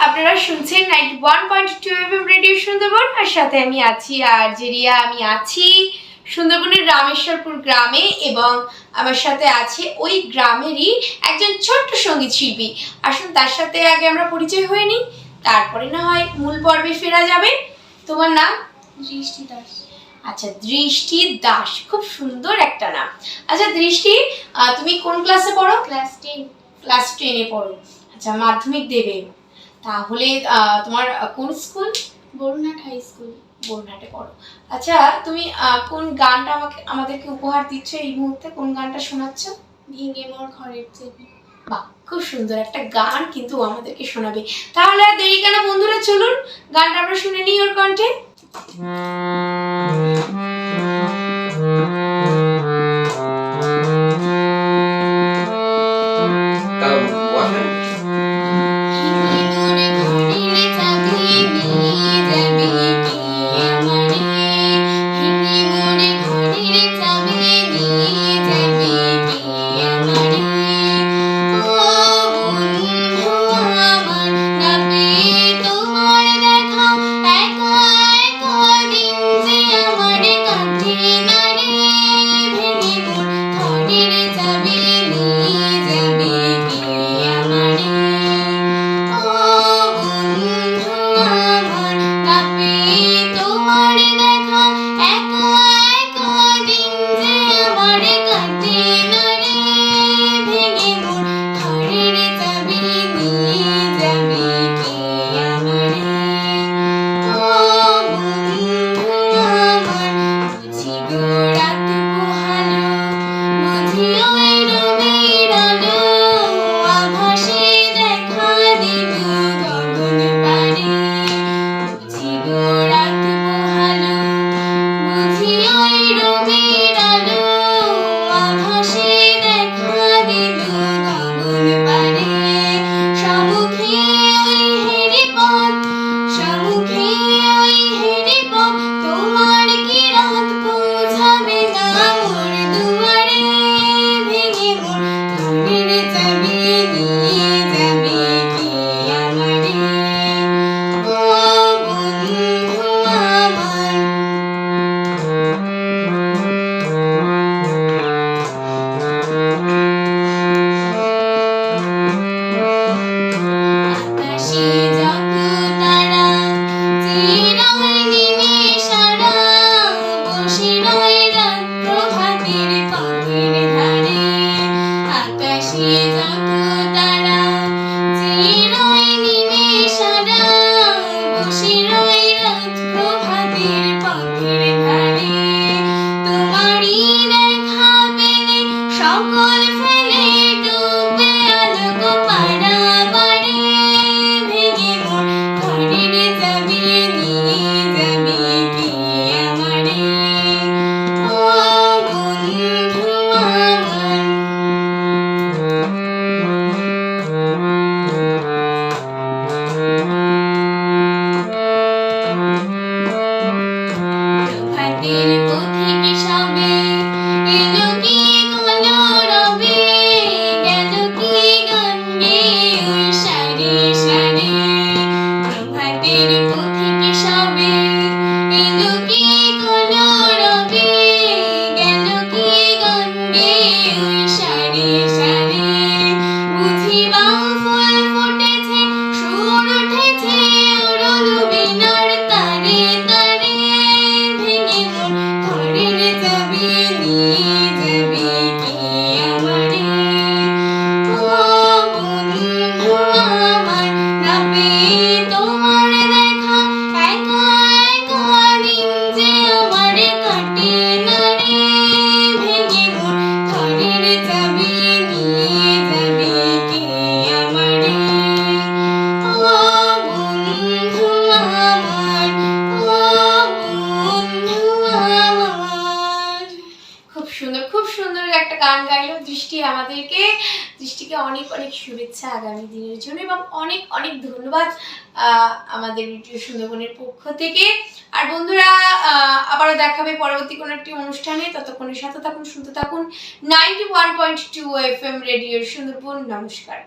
আপনারা শুনছেন 91.2 FM radio Sundarban. আর সাথে আমি আছি আর জেরিয়া। আমি আছি সুন্দরবনের রামেশ্বরপুর গ্রামে এবং আমার সাথে আছে ওই গ্রামেরই একজন ছোট্ট সঙ্গীত শিল্পী। আসুন তার সাথে আগে আমরা পরিচয় হয়ে নিই, তারপরে না হয় মূল পর্বে ফেরা যাবে। তোমার নাম? দৃষ্টি দাস। আচ্ছা, দৃষ্টি দাস, খুব সুন্দর একটা নাম। আচ্ছা দৃষ্টি, তুমি কোন ক্লাসে পড়ো? ক্লাস 10। ক্লাস 10-এ পড়ো। আচ্ছা, মাধ্যমিক দেবে। তাহলে তোমার কোন স্কুল? Barunhat high school. বরুণহাটে পড়ো। আচ্ছা, তুমি কোন গানটা আমাদেরকে উপহার দিচ্ছ এই মুহূর্তে? কোন গানটা শোনাচ্ছ? ভেঙে মোর ঘরের চেপি। বাহ, খুব সুন্দর একটা গান কিন্তু আমাদেরকে শোনাবে। তাহলে আর দেরি কেন বন্ধুরা, চলুন গানটা আমরা শুনে নিই ওর কণ্ঠে। একটা গান গাইলো দৃষ্টি আমাদেরকে। দৃষ্টিকে অনেক অনেক শুভেচ্ছা আগামী দিনের জন্য এবং অনেক অনেক ধন্যবাদ আমাদের রেডিও সুন্দরবনের পক্ষ থেকে। আর বন্ধুরা, আবারও দেখাবে পরবর্তী কোনো একটি অনুষ্ঠানে। ততক্ষণের সাথে থাকুন, শুনতে থাকুন 91.2 FM রেডিও সুন্দরবন। নমস্কার।